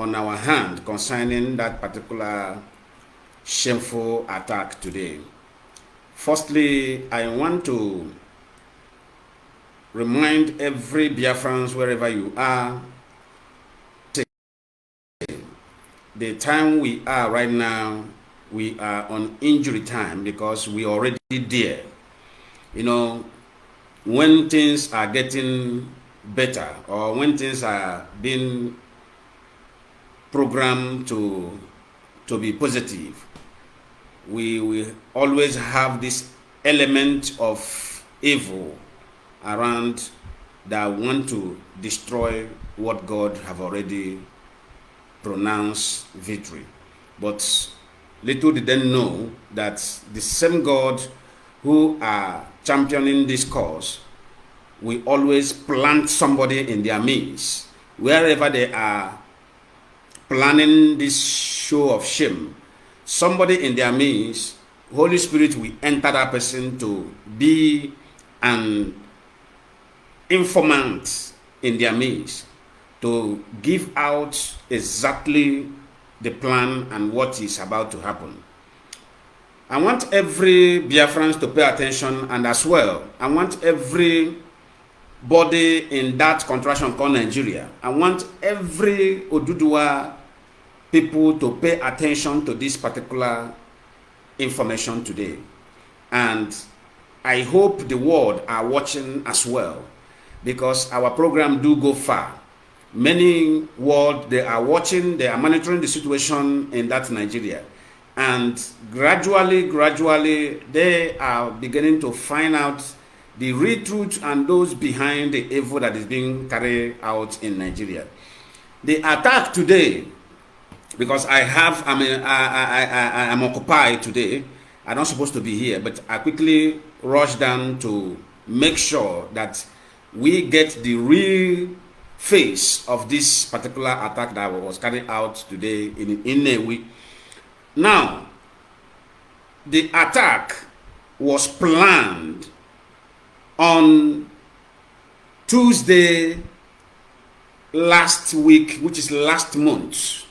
on our hand concerning that particular shameful attack today. Firstly, I want to remind every Biafrans, wherever you are, the time we are right now, we are on injury time because we are already there. You know, when things are getting better or when things are being programmed to be positive, we always have this element of evil around that want to destroy what God have already pronounced victory. But little did they know that the same God who are championing this cause will always plant somebody in their midst. Wherever they are planning this show of shame, somebody in their midst, Holy Spirit will enter that person to be an informant in their midst, to give out exactly the plan and what is about to happen. I want every Biafrans to pay attention, and as well, I want every body in that contraction called Nigeria, I want every Oduduwa people to pay attention to this particular information today. And I hope the world are watching as well, because our program do go far. Many world, they are watching, they are monitoring the situation in that Nigeria. And gradually, they are beginning to find out the real truth and those behind the evil that is being carried out in Nigeria. The attack today, because I'm occupied today, I'm not supposed to be here, but I quickly rushed down to make sure that we get the real face of this particular attack that was carried out today in Nnewi. Now, the attack was planned on Tuesday last week, which is last month.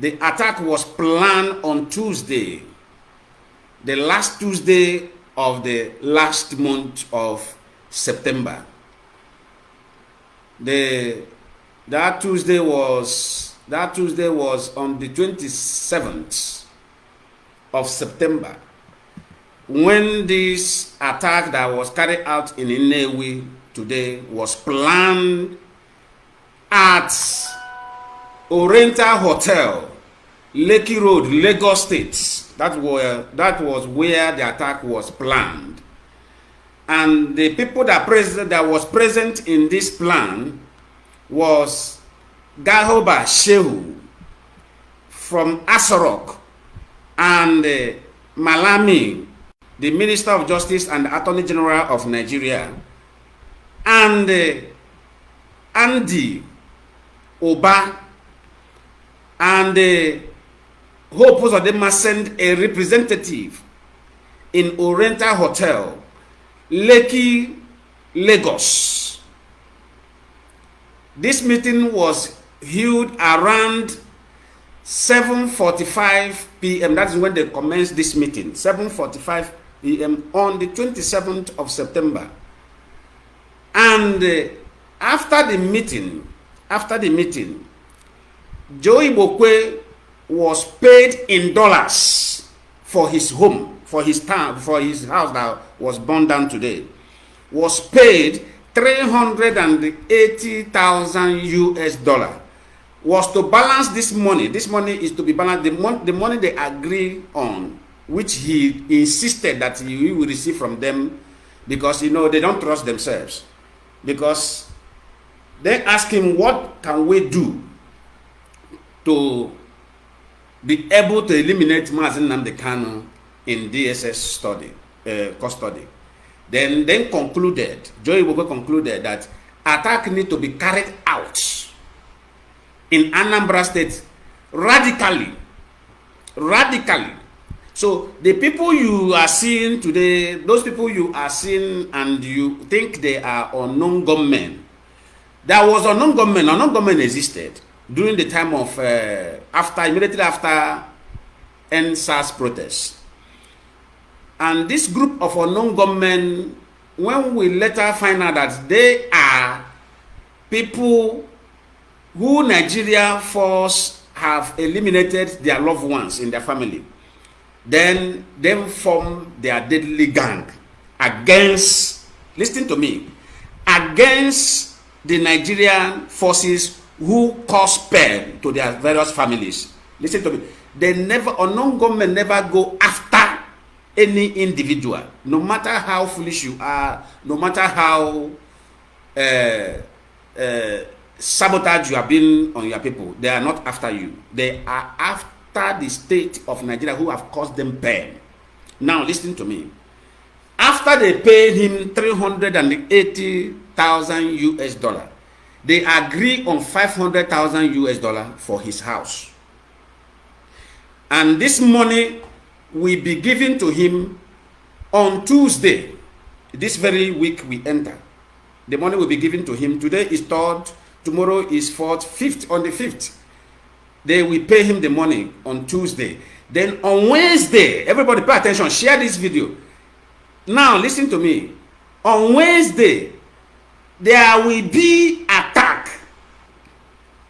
The attack was planned on Tuesday, the last Tuesday of the last month of September. That Tuesday was on the 27th of September, when this attack that was carried out in Nnewi today was planned at Oriental Hotel, Lekki Road, Lagos State. That was where the attack was planned. And the people that was present in this plan was Gahoba Shehu from Asorok, and Malami, the Minister of Justice and Attorney General of Nigeria, and Andy Oba, and Hope Uzodinma sent a representative in Oriental Hotel, Lekki, Lagos. This meeting was held around 7:45 p.m. That is when they commenced this meeting, 7:45 p.m. on the 27th of September. And after the meeting, Joe Igbokwe was paid in dollars for his home, for his town, for his house that was burned down today. Was paid $380,000 US. Was to balance this money. This money is to be balanced. The money they agree on, which he insisted that he will receive from them, because they don't trust themselves. Because they ask him, what can we do to be able to eliminate Mazi Nnamdi Kanu in DSS custody? Then concluded, Joe Igbokwe concluded that attack need to be carried out in Anambra State radically. So the people you are seeing today, those people you are seeing and you think they are unknown gunmen, there was unknown gunmen existed. during the time of immediately after NSAS protests. And this group of unknown gunmen, when we later find out that they are people who Nigeria force have eliminated their loved ones in their family, then them form their deadly gang against, listen to me, against the Nigerian forces who cause pain to their various families. Listen to me. They never, unknown government never go after any individual, no matter how foolish you are, no matter how sabotage you have been on your people. They are not after you. They are after the state of Nigeria who have caused them pain. Now listen to me. After they paid him 380,000 US dollar, they agree on 500,000 US dollar for his house. And this money will be given to him on Tuesday. This very week we enter. The money will be given to him. Today is 3rd, tomorrow is 4th, 5th. On the 5th, they will pay him the money on Tuesday. Then on Wednesday, everybody pay attention, share this video. Now listen to me. On Wednesday, there will be attack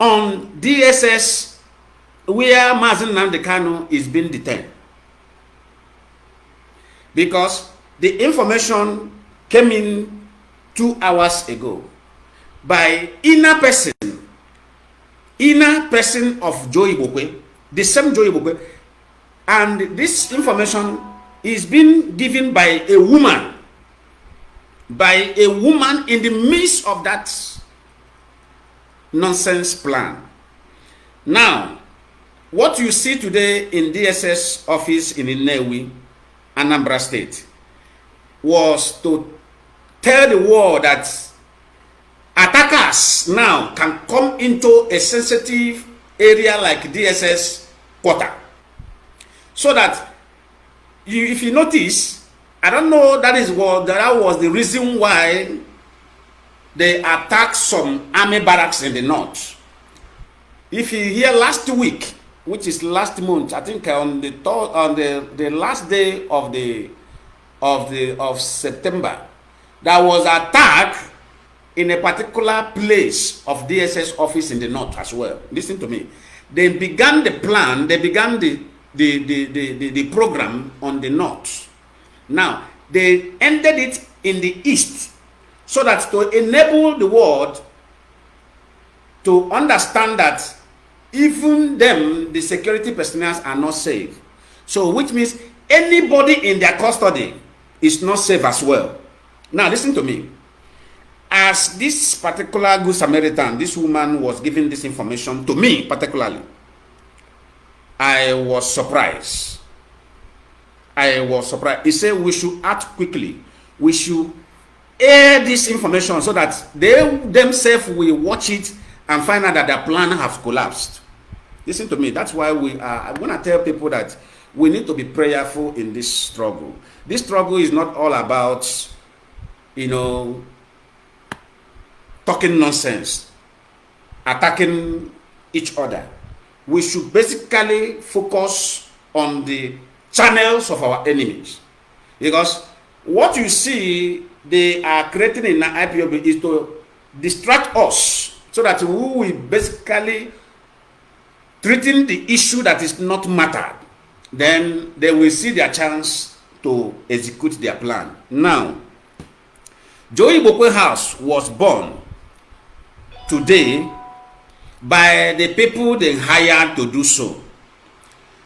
on DSS where Mazi Nnamdi Kanu is being detained. Because the information came in 2 hours ago by inner person of Joe Igbokwe, the same Joe Igbokwe, and this information is being given by a woman in the midst of that nonsense plan. Now, what you see today in DSS office in Nnewi, Anambra State, was to tell the world that attackers now can come into a sensitive area like DSS quarter. So that, if you notice, I don't know, that was the reason why they attacked some army barracks in the north. If you hear last week, which is last month, I think on the last day of September, there was attack in a particular place of DSS office in the north as well. Listen to me. They began the plan, they began the program on the north. Now, they ended it in the east, so that to enable the world to understand that even them, the security personnel, are not safe. So, which means anybody in their custody is not safe as well. Now, listen to me. As this particular Good Samaritan, this woman was giving this information to me particularly, I was surprised. He said we should act quickly. We should air this information so that they themselves will watch it and find out that their plan has collapsed. Listen to me. That's why I'm going to tell people that we need to be prayerful in this struggle. This struggle is not all about, talking nonsense, attacking each other. We should basically focus on the channels of our enemies. Because what you see they are creating in the IPOB is to distract us, so that we will basically treating the issue that is not mattered. Then they will see their chance to execute their plan. Now, Joe Igbokwe house was born today by the people they hired to do so.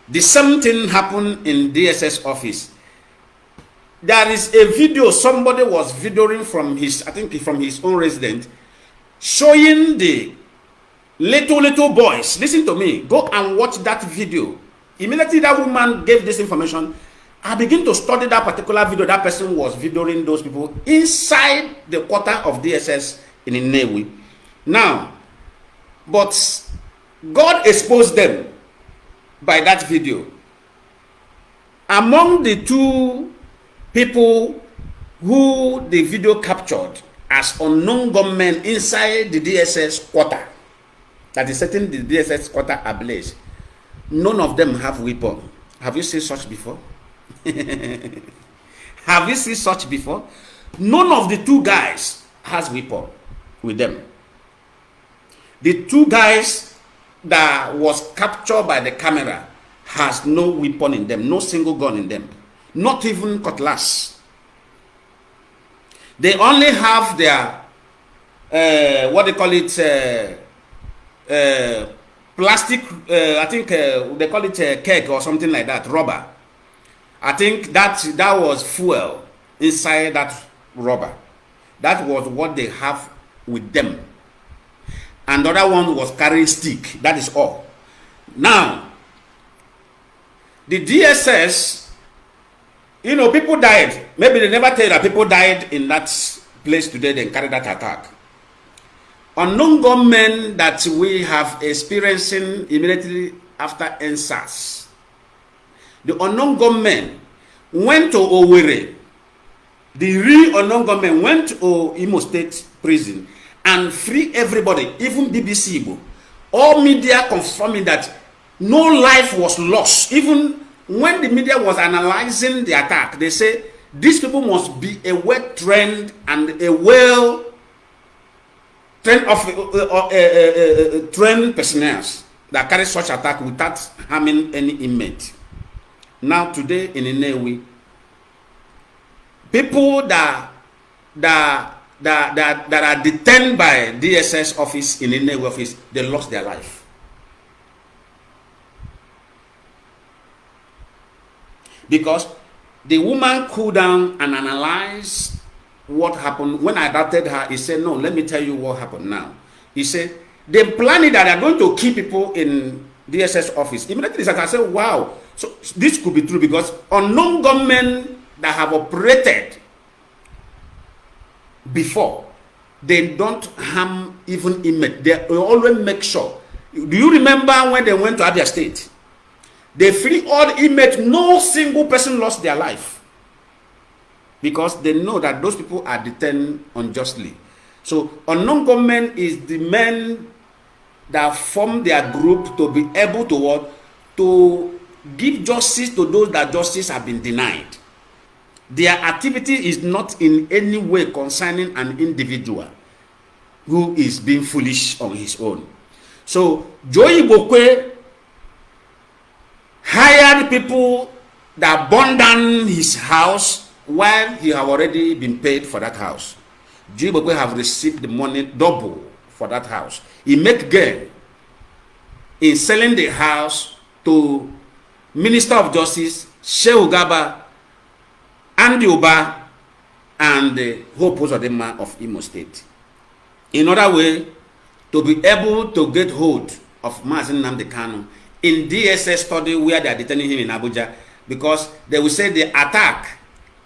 The same thing happened in DSS office. There is a video, somebody was videoing from his own residence, showing the little boys. Listen to me. Go and watch that video. Immediately that woman gave this information, I begin to study that particular video. That person was videoing those people inside the quarter of DSS in Nnewi. Now, but God exposed them by that video. Among the two people who the video captured as unknown gunmen inside the DSS quarter, that is setting the DSS quarter ablaze. None of them have weapon. Have you seen such before? Have you seen such before? None of the two guys has weapon with them. The two guys that was captured by the camera has no weapon in them, no single gun in them, not even cutlass. They only have their what they call it, plastic, I think they call it a keg or something like that, rubber. I think that was fuel inside that rubber. That was what they have with them. And the other one was carrying stick. That is all. Now, the DSS, you know, people died. Maybe they never tell you that people died in that place today, then carried that attack. Unknown gunmen that we have experiencing immediately after NSAS. The unknown gunmen went to Owerri. The real unknown gunmen went to Imo State prison and free everybody, even BBC Igbo. All media confirming that no life was lost. Even when the media was analyzing the attack, they say these people must be a well-trained and a trained personnel that carry such attack without harming any inmate. Now today in Nnewi, people that are detained by DSS office in Nnewi office, they lost their life. Because the woman cooled down and analyzed what happened. When I doubted her, he said, no, let me tell you what happened now. He said, they planned that they are going to keep people in DSS office. Immediately I said, wow, so this could be true, because unknown gunmen that have operated before, they don't harm even inmate. They always make sure. Do you remember when they went to Abia State? They free all inmates, no single person lost their life. Because they know that those people are detained unjustly. So unknown gunmen is the men that form their group to be able to what? To give justice to those that justice have been denied. Their activity is not in any way concerning an individual who is being foolish on his own. So Joe Igbokwe hired people that burned down his house while he have already been paid for that house. Joe Igbokwe have received the money double for that house. He make gain in selling the house to Minister of Justice Shehu Gaba, Andy Oba, and the Hope Uzodinma of Imo State. In other way, to be able to get hold of Mazi Nnamdi Kanu in DSS study where they are detaining him in Abuja, because they will say the attack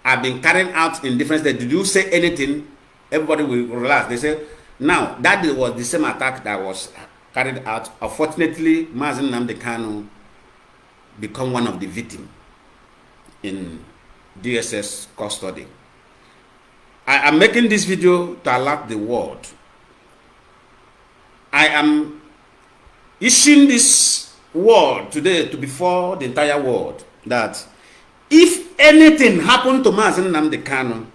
have been carried out in different states. Did you say anything? Everybody will relax. They say, now, that was the same attack that was carried out. Unfortunately, Mazi Nnamdi Kanu become one of the victims in DSS custody. I am making this video to alert the world. I am issuing this word today to before the entire world that if anything happened to Mazi Nnamdi Kanu,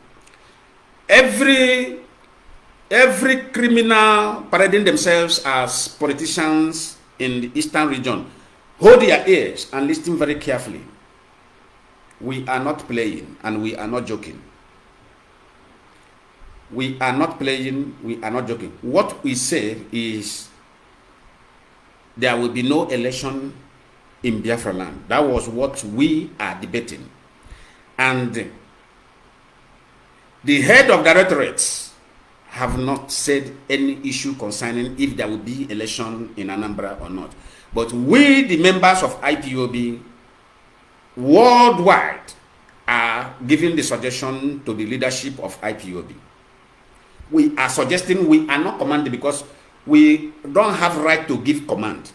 every criminal parading themselves as politicians in the eastern region, hold their ears and listen very carefully. We are not playing and we are not joking. We are not playing, we are not joking. What we say is there will be no election in Biafra land. That was what we are debating. And the head of directorates have not said any issue concerning if there will be election in Anambra or not. But we, the members of IPOB, worldwide, are giving the suggestion to the leadership of IPOB. We are suggesting, we are not commanding, because we don't have right to give command.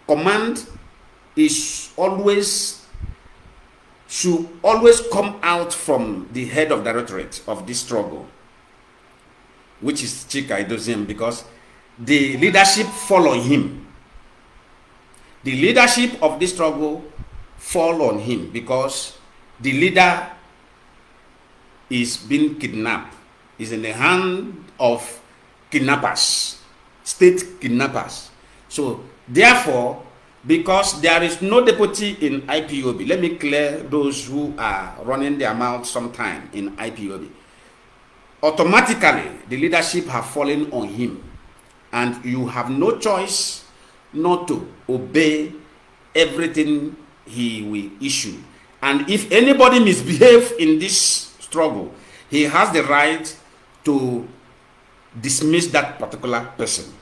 Command is always, should always come out from the head of directorate of this struggle, which is Chika Idoziem, because the leadership fall on him. The leadership of this struggle fall on him because the leader is being kidnapped, is in the hand of kidnappers, state kidnappers. So therefore, because there is no deputy in IPOB, let me clear those who are running their mouths sometime in IPOB. Automatically, the leadership have fallen on him, and you have no choice not to obey everything he will issue. And if anybody misbehave in this struggle, he has the right to dismiss that particular person.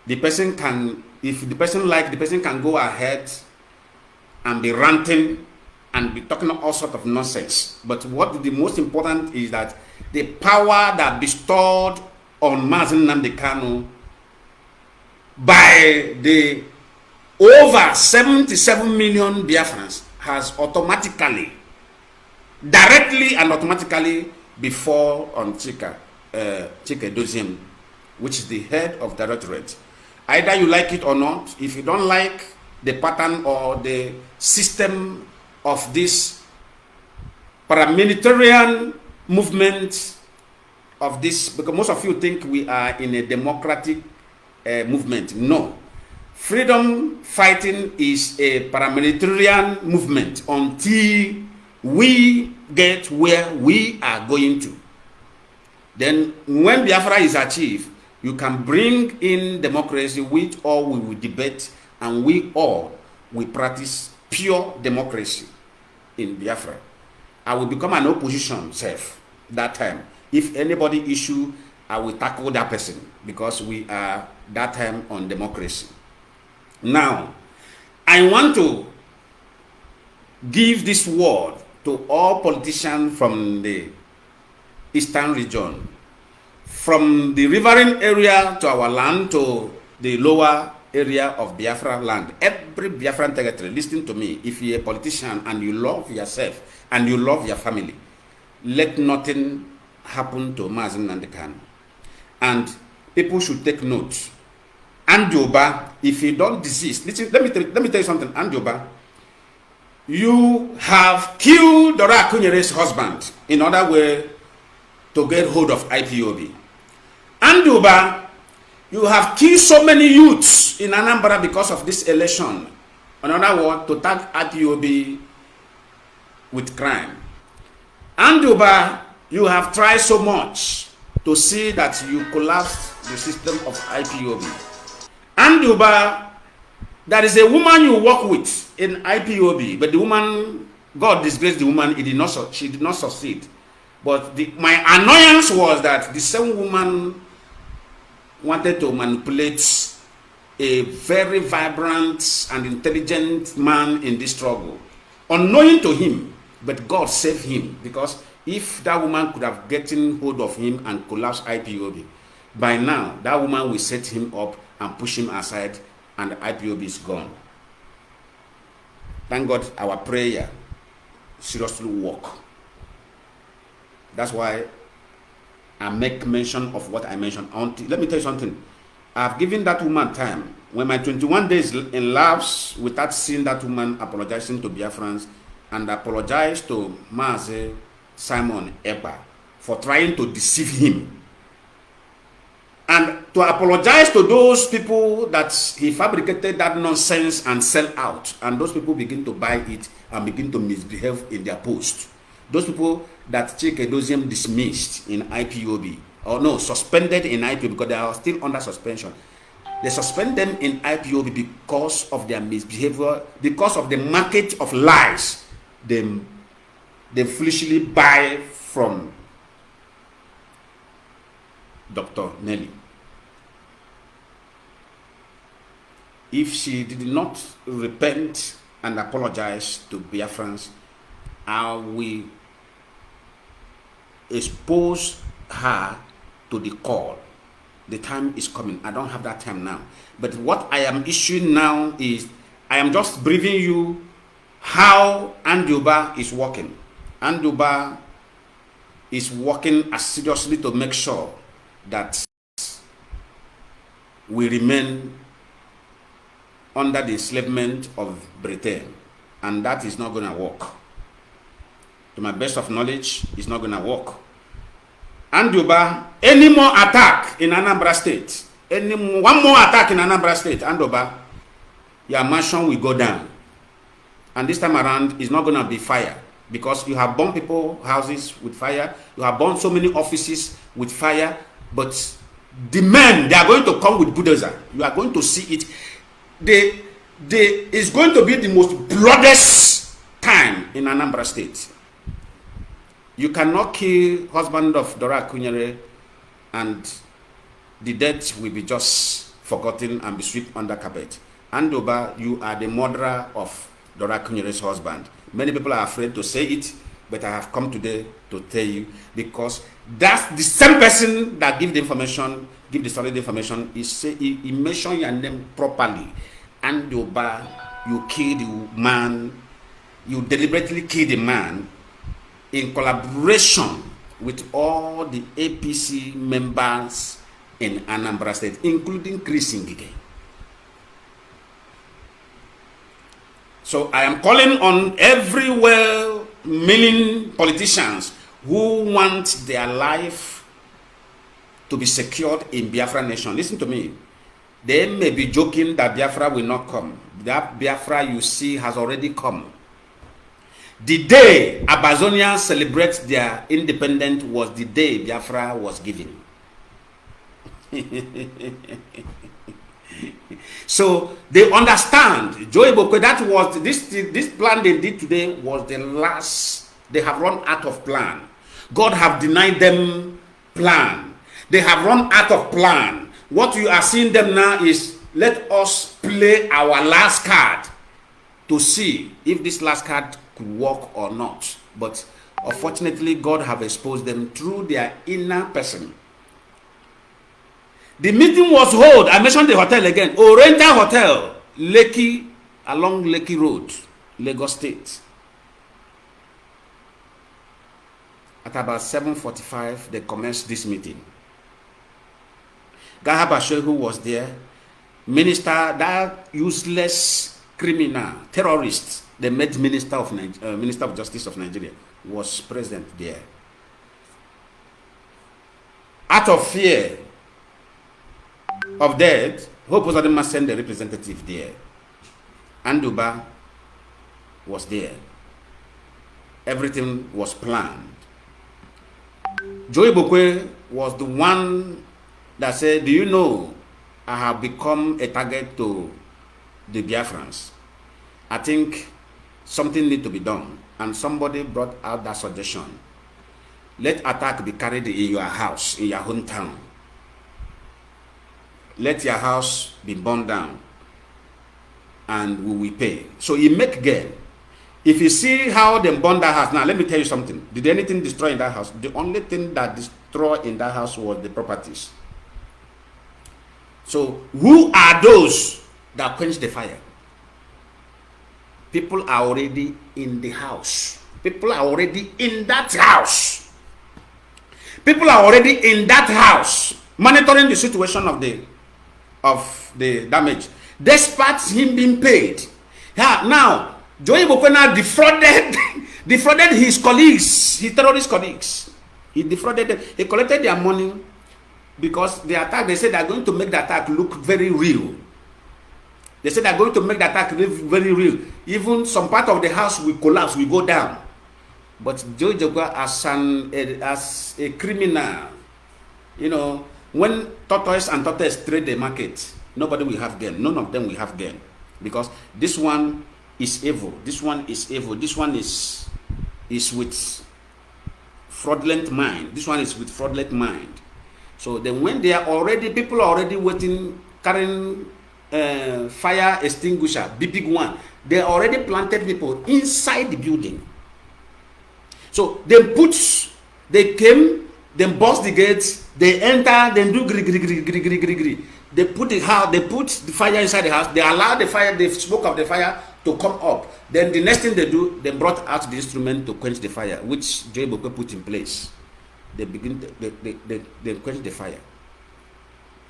The person can, if the person like, the person can go ahead and be ranting and be talking all sorts of nonsense. But what the most important is that the power that bestowed on Mazi Nnamdi Kanu by the over 77 million Biafrans has automatically, directly and automatically before on Chike Doziem, which is the head of directorate. Either you like it or not. If you don't like the pattern or the system of this paramilitary movement of this, because most of you think we are in a democratic movement. No. Freedom fighting is a paramilitary movement until we get where we are going to. Then when Biafra is achieved, you can bring in democracy, which all we will debate, and we all will practice pure democracy in Biafra. I will become an opposition self that time. If anybody issue, I will tackle that person, because we are that time on democracy. Now, I want to give this word to all politicians from the eastern region, from the riverine area to our land to the lower area of Biafra land. Every Biafran territory, listen to me. If you're a politician and you love yourself and you love your family, let nothing happen to Mazi Nnamdi Kanu. And people should take note. Andioba, if you don't desist, listen, let me tell you something. Andioba, you have killed Dora Akunyere's husband in order way to get hold of IPOB. Andioba, you have killed so many youths in Anambra because of this election. In other words, to tag IPOB with crime. Andioba, you have tried so much to see that you collapse the system of IPOB. Andioba, there is a woman you work with in IPOB, but the woman, God disgraced the woman, she did not succeed. But my annoyance was that the same woman wanted to manipulate a very vibrant and intelligent man in this struggle, unknowing to him, but God saved him, because if that woman could have gotten hold of him and collapsed IPOB, by now that woman will set him up and push him aside, and the IPOB is gone. Thank God our prayer seriously work. That's why I make mention of what I mentioned. Let me tell you something. I've given that woman time. When my 21 days elapsed without seeing that woman apologizing to Biafrans, and apologize to Mazi Simon Ekpa for trying to deceive him, and to apologize to those people that he fabricated that nonsense and sell out, and those people begin to buy it and begin to misbehave in their post. Those people that Chike Doziem dismissed in IPOB, or no, suspended in IPOB because they are still under suspension. They suspend them in IPOB because of their misbehavior, because of the market of lies they foolishly buy from Dr. Nelly. If she did not repent and apologize to Biafrans, I will expose her to the call. The time is coming. I don't have that time now. But what I am issuing now is, I am just briefing you how Andioba is working. Andioba is working assiduously to make sure that we remain under the enslavement of Britain, and that is not going to work. To my best of knowledge, it's not going to work. Andoba, any more attack in Anambra State, one more attack in Anambra State, Andoba, your mansion will go down. And this time around, it's not going to be fire, because you have burned people's houses with fire, you have burned so many offices with fire, but the men, they are going to come with bulldozer. You are going to see it. It's going to be the most bloodiest time in Anambra State. You cannot kill husband of Dora Akunyere and the death will be just forgotten and be swept under carpet. Andoba, you are the murderer of Dora Akunyere's husband. Many people are afraid to say it, but I have come today to tell you, because that's the same person that give the information, give the solid information. He mentioned your name properly. Andoba, you killed the man, you deliberately killed the man in collaboration with all the APC members in Anambra State, including Chris Ngige. So I am calling on every well-meaning politicians who want their life to be secured in Biafra nation. Listen to me. They may be joking that Biafra will not come. That Biafra you see has already come. The day Abazonians celebrate their independence was the day Biafra was given. So they understand. Joe Igbokwe, that was this plan they did today was the last. They have run out of plan. God have denied them plan. They have run out of plan. What you are seeing them now is, let us play our last card to see if this last card could work or not. But unfortunately, God have exposed them through their inner person. The meeting was held, I mentioned the hotel again, Oriental Hotel, Lekki, along Lekki Road, Lagos State. At about 7:45, they commenced this meeting. Gahaba Shehu was there. Minister, that useless criminal, terrorist, the Minister of Justice of Nigeria, was present there. Out of fear of death, Hope Uzodinma sent a representative there. Andoba was there. Everything was planned. Joe Igbokwe was the one that said, do you know I have become a target to the Biafrans? I think something needs to be done. And somebody brought out that suggestion. Let attack be carried in your house, in your hometown. Let your house be burned down and we will pay. So you make gain. If you see how they burned that house, now let me tell you something. Did anything destroy in that house? The only thing that destroyed in that house was the properties. So who are those that quench the fire? People are already in the house. People are already in that house. People are already in that house, monitoring the situation of the damage, despite him being paid. Yeah, now Joe Igbokwe now defrauded his colleagues, his terrorist colleagues. He defrauded them. He collected their money because the attack, they said, they are going to make the attack look very real. They said they are going to make the attack very real. Even some part of the house will collapse, will go down. But Joe Igbokwe, as a criminal, you know, when tortoise and tortoise trade the market, nobody will have gain. None of them will have gain. Because this one is evil. This one is evil. This one is with fraudulent mind. This one is with fraudulent mind. So then when they are already, people are already waiting, carrying fire extinguisher, big one. They already planted people inside the building. So they came, then bust the gates, they enter, then do gri. They put the house, they put the fire inside the house, they allow the fire, the smoke of the fire to come up. Then the next thing they do, they brought out the instrument to quench the fire, which Joe Igbokwe put in place. They quench the fire.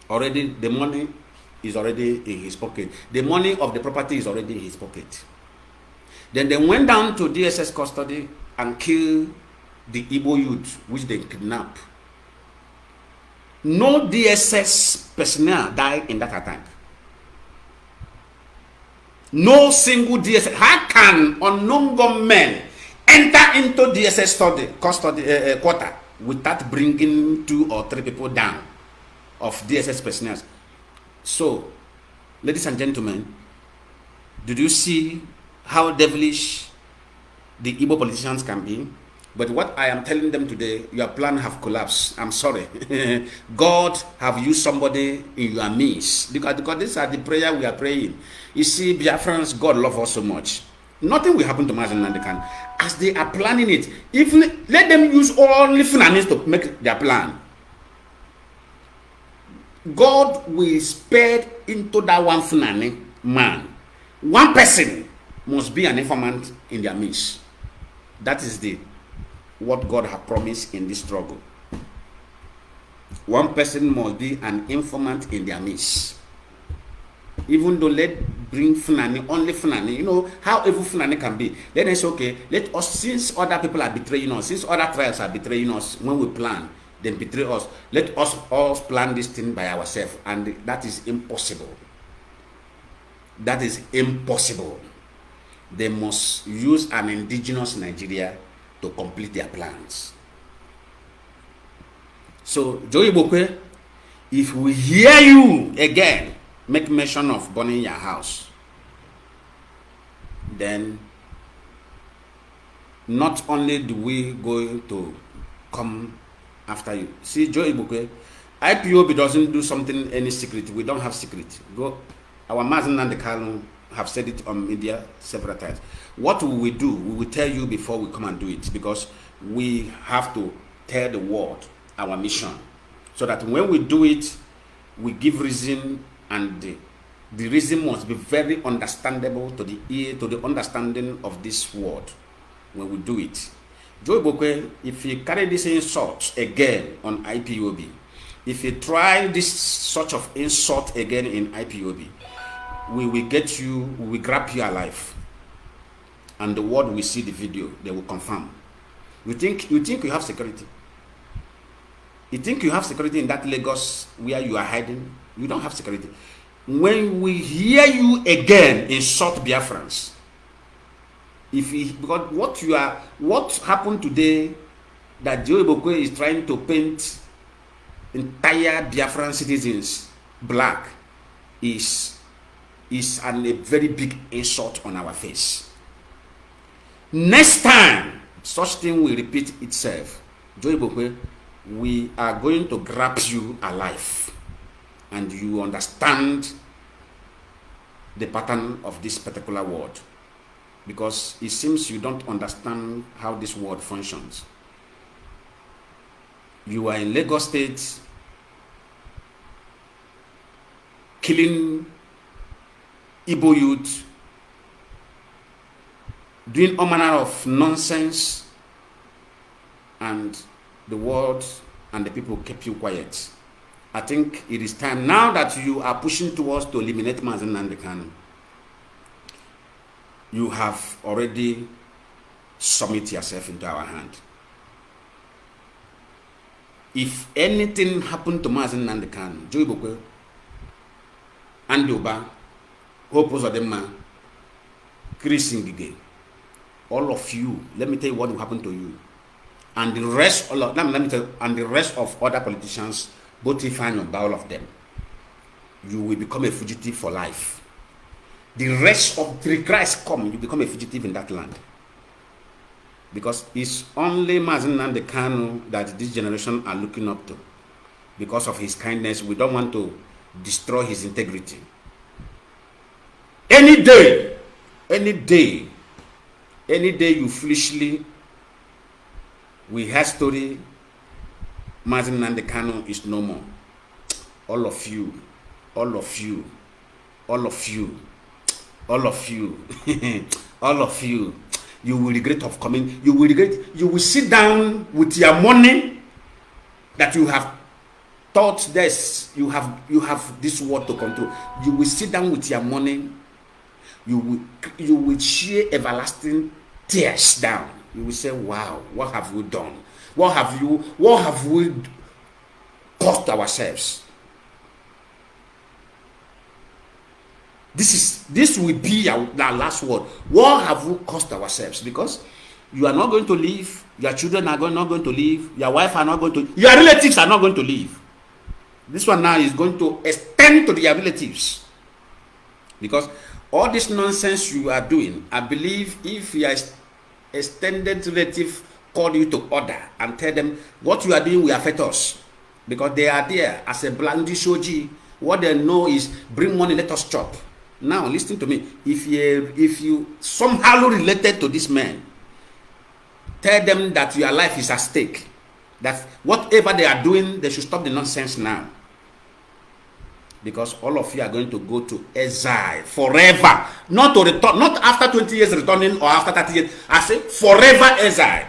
Already the money is already in his pocket. The money of the property is already in his pocket. Then they went down to DSS custody and killed the Igbo youth, which they kidnapped. No DSS personnel died in that attack. No single DSS. How can unknown gunmen enter into DSS custody quarter without bringing 2 or 3 people down of DSS personnel? So, ladies and gentlemen, did you see how devilish the Igbo politicians can be? But what I am telling them today, your plan have collapsed. I'm sorry. God have used somebody in your midst. Because these are the prayer we are praying. You see, Biafrans, God love us so much. Nothing will happen to Mazi Nnamdi Kanu. As they are planning it, let them use only Fulanis to make their plan. God will spare into that one Fulani man. One person must be an informant in their midst. That is what God has promised in this struggle. One person must be an informant in their midst. Even though bring Fulani, only Fulani, you know how evil Fulani can be. Then it's okay, let us, since other people are betraying us, since other tribes are betraying us, when we plan, then betray us, let us all plan this thing by ourselves. And that is impossible. That is impossible. They must use an indigenous Nigeria to complete their plans. So, Joe Igbokwe, if we hear you again make mention of burning your house, then not only do we go to come after you. See, Joe Igbokwe, IPOB doesn't do something any secret. We don't have secret. Go, our Mazi Nnamdi Kanu have said it on media several times. What will we do? We will tell you before we come and do it, because we have to tell the world our mission, so that when we do it, we give reason, and the reason must be very understandable to the ear, to the understanding of this world when we do it. Joe Igbokwe, if you carry this insult again on IPOB, if you try this sort of insult again in IPOB, we will get you, we will grab you alive, and the world will see the video. They will confirm. You think you have security? You think you have security in that Lagos where you are hiding? You don't have security. When we hear you again insult Biafrans, because what happened today, that Joe Igbokwe is trying to paint entire Biafran citizens black, is a very big insult on our face. Next time such thing will repeat itself, Joe Igbokwe, we are going to grab you alive, and you understand the pattern of this particular word, because it seems you don't understand how this word functions. You are in Lagos State killing Igbo youth, doing all manner of nonsense, and the world and the people kept you quiet. I think it is time now that you are pushing towards to eliminate Mazi Nnamdi Kanu. You have already submit yourself into our hand. If anything happened to Mazi Nnamdi Kanu, Joe Igbokwe, Andy Oba, Hope Uzodimma, Chris Ngige, all of you, let me tell you what will happen to you. And the rest, and the rest of other politicians, both Ifeanyi and all of them, you will become a fugitive for life. The rest of the Christ come, you become a fugitive in that land. Because it's only Mazi Nnamdi Kanu that this generation are looking up to. Because of his kindness, we don't want to destroy his integrity. Any day you foolishly, we hear story, Mazi Nnamdi Kanu is no more. All of you, all of you, you will regret of coming. You will regret. You will sit down with your money that you have thought this, you have this word to control. You will sit down with your money. You will share everlasting tears down. You will say, wow, what have we done? What have we cost ourselves? This will be our last word. What have we cost ourselves? Because you are not going to leave, your children are not going to leave, your wife are not going to, your relatives are not going to leave. This one now is going to extend to their relatives. Because all this nonsense you are doing, I believe if your extended relative call you to order and tell them what you are doing will affect us, because they are there as a blandy shoji, what they know is bring money, let us chop. Now listen to me. If you somehow related to this man, tell them that your life is at stake, that whatever they are doing, they should stop the nonsense now. Because all of you are going to go to exile forever. Not to return, not after 20 years returning or after 30 years. I say forever exiled.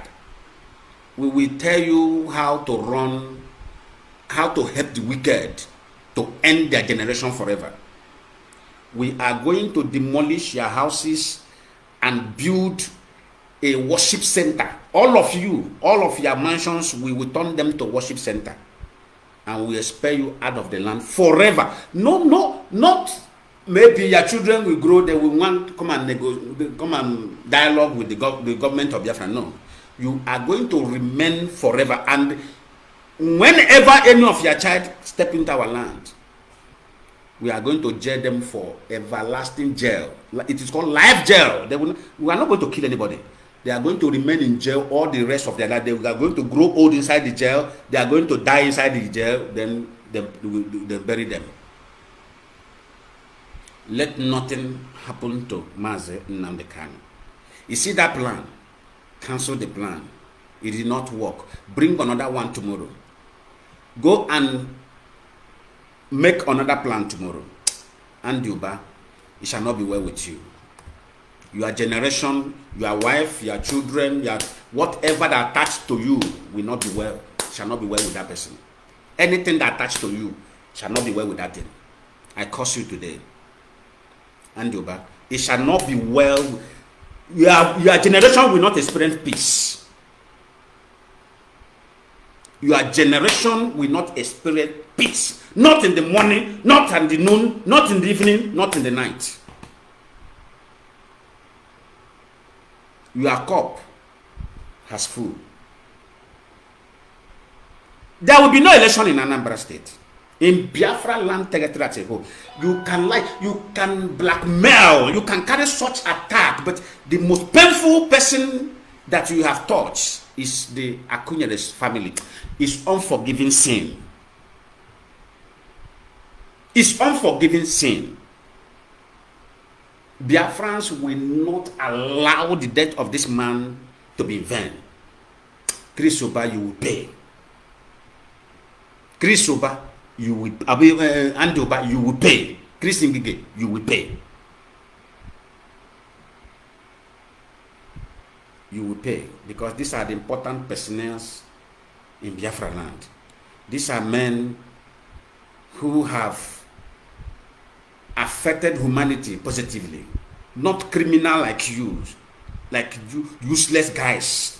We will tell you how to run, how to help the wicked to end their generation forever. We are going to demolish your houses and build a worship center. All of you, all of your mansions, we will turn them to worship center. And we expel you out of the land forever. No, not maybe your children will grow, they will want to come and dialogue with the government of Biafra. No. You are going to remain forever. And whenever any of your child step into our land, we are going to jail them for everlasting jail. It is called life jail. We are not going to kill anybody. They are going to remain in jail all the rest of their life. They are going to grow old inside the jail. They are going to die inside the jail. Then they bury them. Let nothing happen to Mazi Nnamdi Kanu. You see that plan? Cancel the plan. It did not work. Bring another one tomorrow. Go and make another plan tomorrow. And Yuba, it shall not be well with you. Your generation, your wife, your children, whatever that attached to you will not be well. Shall not be well with that person. Anything that attached to you shall not be well with that thing. I curse you today. And Yuba, it shall not be well. Your generation will not experience peace. Your generation will not experience peace. Not in the morning, not in the noon, not in the evening, not in the night. Your cup has full. There will be no election in Anambra State. In Biafra land territory as a whole. You can lie, you can blackmail, you can carry such attack, but the most painful person that you have touched is the Akunye's family. It's unforgiving sin. It's unforgiving sin. Biafrans will not allow the death of this man to be in vain. Chris Oba, you will pay. Chris Oba, you will Andoba, you will pay. Chris Ngige, you will pay. You will pay, because these are the important personnel in Biafra land. These are men who have affected humanity positively, not criminal like you useless guys.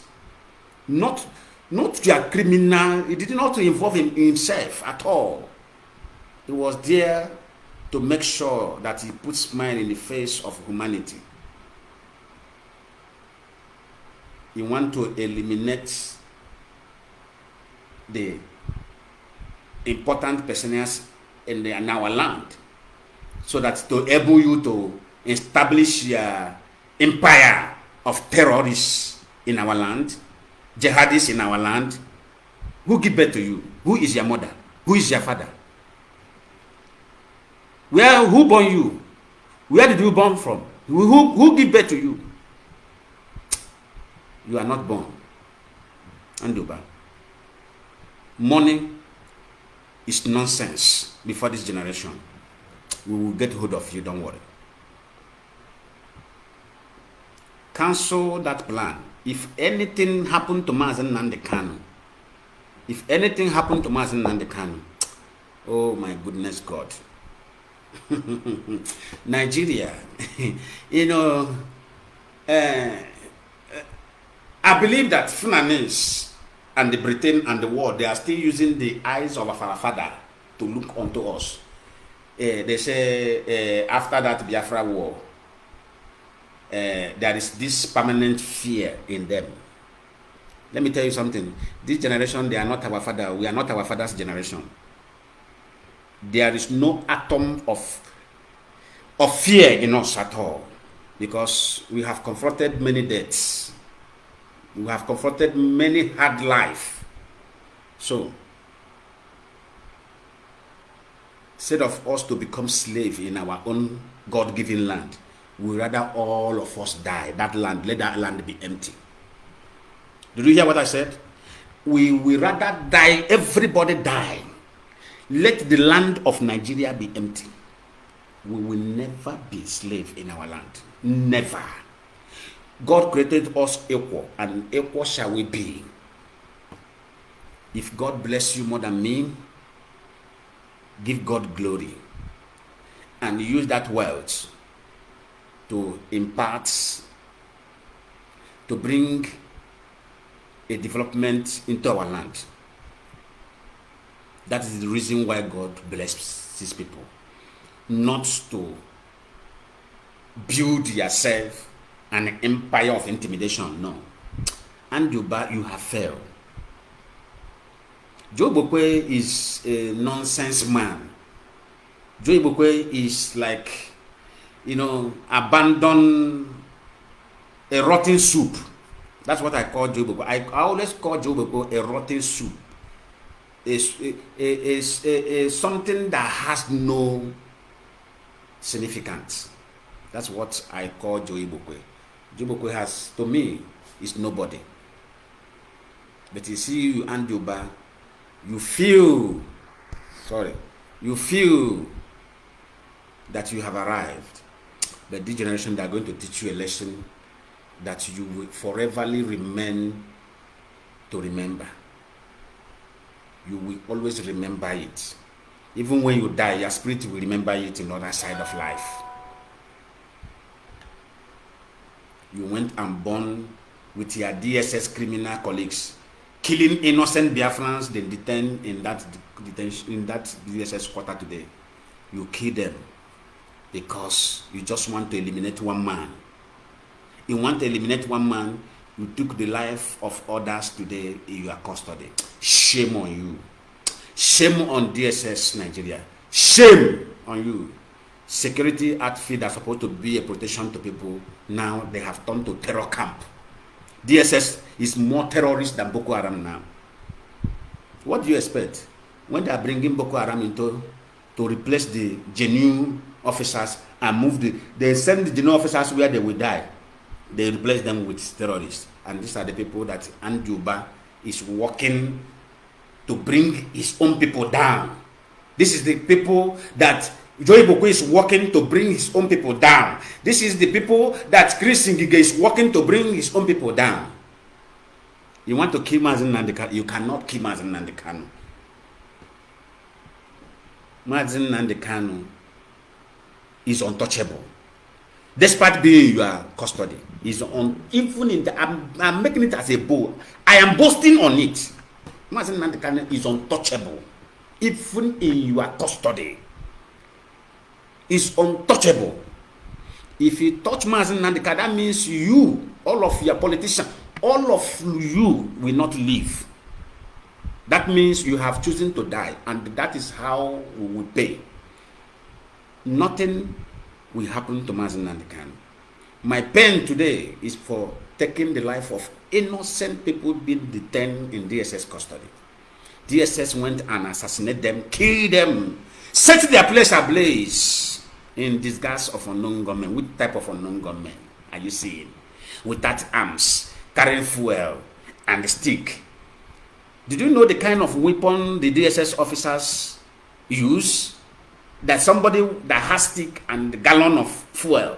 Not your criminal. He did not involve himself at all. He was there to make sure that he puts smile in the face of humanity. He want to eliminate the important personas in our land, so that to enable you to establish your empire of terrorists in our land, jihadists in our land. Who give birth to you? Who is your mother? Who is your father? Who born you? Where did you born from? Who give birth to you? You are not born. Anduba. Money is nonsense before this generation. We will get hold of you, don't worry. Cancel that plan. If anything happened to Mazi Nnamdi Kanu, Oh my goodness God. Nigeria, you know, uh, I believe that Fulanese and the Britain and the world, they are still using the eyes of our father to look onto us. They say after that Biafra war, there is this permanent fear in them. Let me tell you something. This generation, they are not our father. We are not our father's generation. There is no atom of fear in us at all, because we have confronted many deaths. We have confronted many hard life. So, instead of us to become slave in our own God-given land, we rather all of us die. That land, let that land be empty. Did you hear what I said? We rather die, everybody die. Let the land of Nigeria be empty. We will never be slave in our land. Never. God created us equal, and equal shall we be. If God bless you more than me, give God glory and use that wealth to impart, to bring a development into our land. That is the reason why God blesses people. Not to build yourself an empire of intimidation, no. And you have failed. Igbokwe is a nonsense man. Igbokwe is like, you know, abandon a rotten soup. That's what I call Igbokwe. I always call Igbokwe a rotten soup. Is something that has no significance. That's what I call Igbokwe. Igbokwe has, to me, is nobody. But you see, you and Yoba, you feel that you have arrived. But this generation, they are going to teach you a lesson that you will foreverly remain to remember. You will always remember it. Even when you die, your spirit will remember it in the other side of life. You went and born with your DSS criminal colleagues, killing innocent Biafrans, then detained in that DSS quarter today. You kill them because you just want to eliminate one man. You want to eliminate one man, you took the life of others today in your custody. Shame on you. Shame on DSS Nigeria. Shame on you. Security outfit that's supposed to be a protection to people, now they have turned to terror camp. DSS is more terrorist than Boko Haram now. What do you expect? When they are bringing Boko Haram into to replace the genuine officers and move they send the genuine officers where they will die. They replace them with terrorists. And these are the people that Anjuba is working to bring his own people down. This is the people that Igbokwe is working to bring his own people down. This is the people that Chris Ngige is working to bring his own people down. You want to kill Mazi Nnamdi Kanu? You cannot kill Mazi Nnamdi Kanu. Mazi Nnamdi Kanu is untouchable. Despite being in your custody, is on, even in the, I'm making it as a bow. I am boasting on it. Mazi Nnamdi Kanu is untouchable. Even in your custody, is untouchable. If you touch Mazi Nnamdi Kanu, that means you, all of your politicians, all of you will not live. That means you have chosen to die, and that is how we will pay. Nothing will happen to Mazi Nnamdi Kanu. My pain today is for taking the life of innocent people being detained in DSS custody. DSS went and assassinated them, killed them, set their place ablaze in disguise of unknown gunmen. Which type of unknown gunmen are you seeing? Without arms, carrying fuel and stick. Did you know the kind of weapon the DSS officers use? That somebody that has stick and a gallon of fuel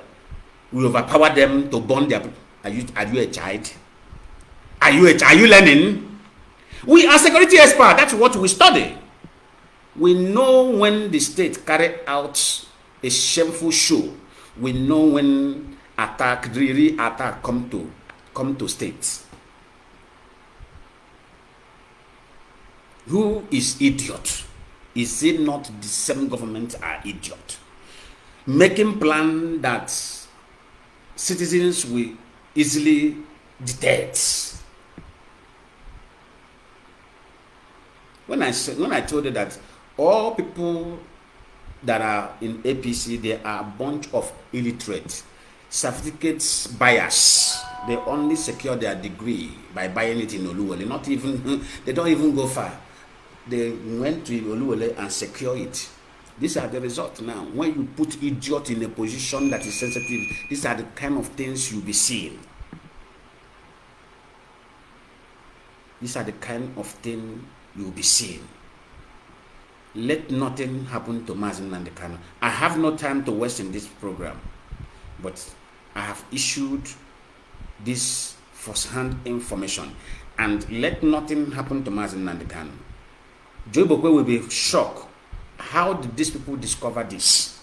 will overpower them to burn their. Are you a child? Are you learning? We are security experts. That's what we study. We know when the state carry out a shameful show. We know when really attack come to states. Who is idiot? Is it not the same government are idiot? Making plan that citizens will easily detect. When I told you that all people that are in APC, they are a bunch of illiterate, certificates buyers. They only secure their degree by buying it in Oluwole. Not even they don't even go far. They went to Oluwole and secure it. These are the results now. When you put idiot in a position that is sensitive, these are the kind of things you'll be seeing. These are the kind of things you'll be seeing. Let nothing happen to Mazi Nnamdi Kanu. I have no time to waste in this program, but I have issued this first-hand information, and let nothing happen to Mazi Nnamdi Kanu. Igbokwe will be shocked. How did these people discover this?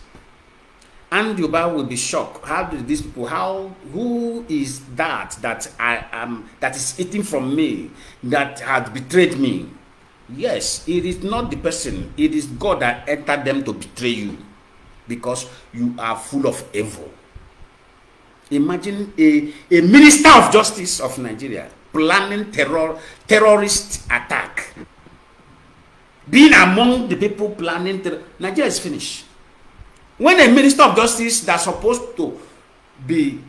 And Yoruba will be shocked. How did these people? Who is that I am? That is eating from me? That has betrayed me? Yes, it is not the person. It is God that entered them to betray you, because you are full of evil. Imagine a minister of justice of Nigeria planning terrorist attack. Being among the people planning Nigeria is finished. When a minister of justice that's supposed to be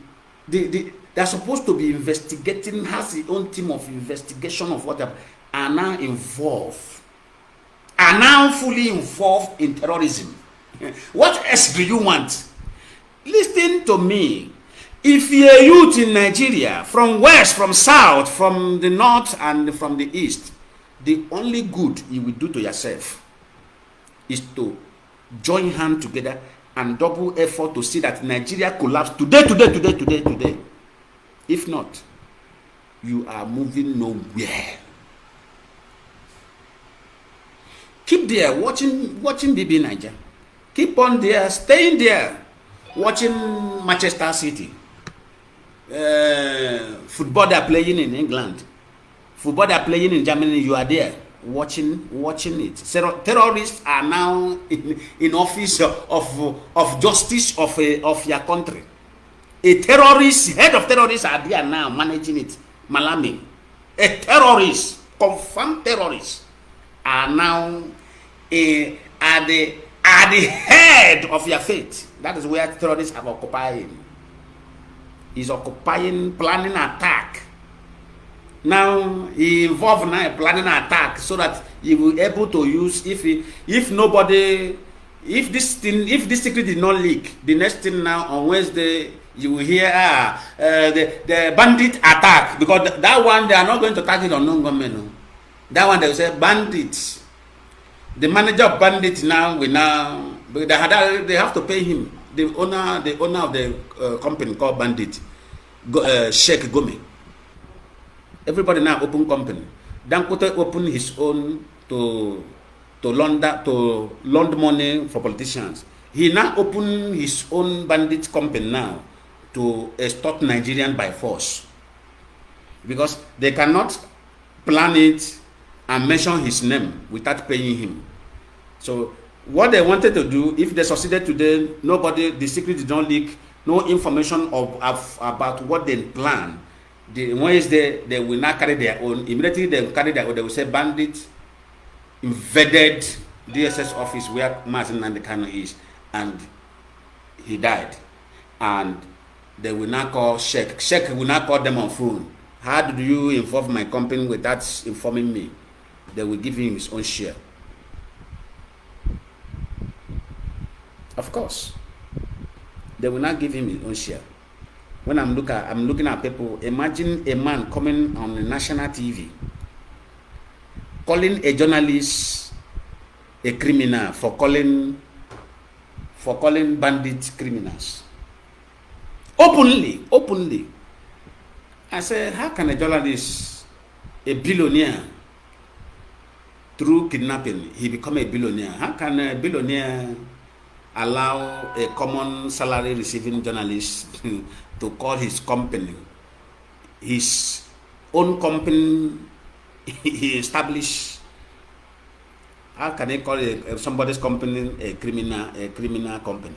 investigating, has his own team of investigation of whatever, are now fully involved in terrorism. What else do you want? Listen to me. If you're a youth in Nigeria, from west, from south, from the north, and from the east, the only good you will do to yourself is to join hands together and double effort to see that Nigeria collapse today. If not, you are moving nowhere. Keep there watching BB Niger. Keep on there, staying there, watching Manchester City. Football they are playing in England. Football they are playing in Germany. You are there watching it. Terrorists are now in office of justice of your country. A terrorist, head of terrorists are there now managing it. Malami, a terrorist, confirmed terrorist, are now at the head of your fate. That is where terrorists are occupying. He's occupying, planning attack. Now he involved now planning attack so that he will be able to use if this secret did not leak. The next thing now on Wednesday you will hear the bandit attack, because that one they are not going to target on non-government. No. That one they will say bandits. The manager of bandits now will now they have to pay him. The owner of the company called Bandit, Sheikh Gome. Everybody now open company. Dangote open his own to lend money for politicians. He now open his own bandit company now to extort Nigerian by force, because they cannot plan it and mention his name without paying him. So what they wanted to do, if they succeeded today, the secret did not leak, no information about what they plan. The Wednesday they will not carry their own. Immediately they carry their own. They will say bandits invaded DSS office where Mazi Nnamdi Kanu is, and he died. And they will not call Sheikh. Sheikh will not call them on phone. How did you involve my company without informing me? They will give him his own share. Of course, they will not give him his own share. When I'm looking at people. Imagine a man coming on the national TV, calling a journalist a criminal for calling bandit criminals. Openly. I said, how can a journalist, a billionaire, through kidnapping, he become a billionaire. How can a billionaire allow a common salary receiving journalist to call his company, his own company he established? How can he call somebody's company a criminal company?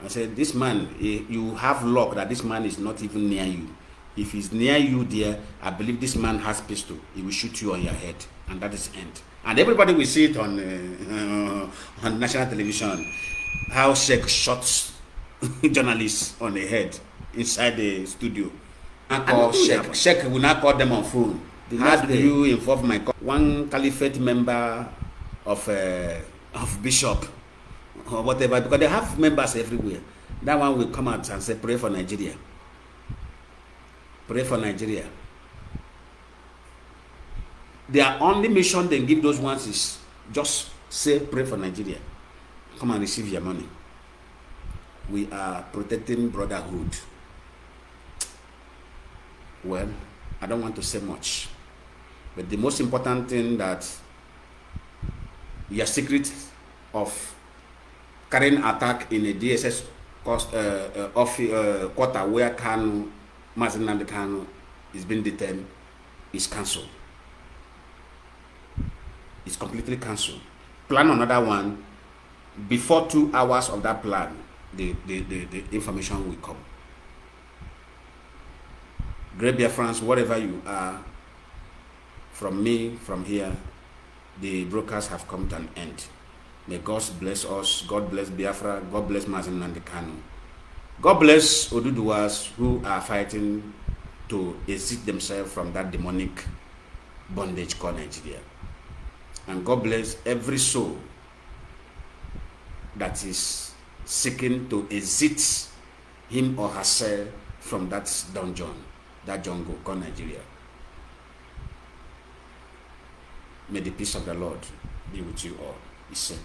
I said, this man, you have luck that this man is not even near you. If he's near you there, I believe this man has pistol. He will shoot you on your head, and that is end. And everybody will see it on national television, how Sheikh shots journalists on the head inside the studio. Sheikh will not call them on phone. How do you involve my one caliphate member of bishop or whatever? Because they have members everywhere. That one will come out and say, pray for Nigeria. Pray for Nigeria. Their only mission they give those ones is just say, pray for Nigeria. Come and receive your money. We are protecting brotherhood. Well, I don't want to say much. But the most important thing that your secret of carrying attack in a DSS quarter where Kanu, Mazi Nnamdi Kanu is being detained is cancelled. It's completely cancelled. Plan another one. Before 2 hours of that plan, the information will come. Great Biafrans, wherever you are, from me, from here, the brokers have come to an end. May God bless us. God bless Biafra. God bless Mazi Nnamdi Kanu. God bless Oduduwas who are fighting to exit themselves from that demonic bondage called Nigeria. And God bless every soul that is seeking to exit him or herself from that dungeon, that jungle called Nigeria. May the peace of the Lord be with you all. He said.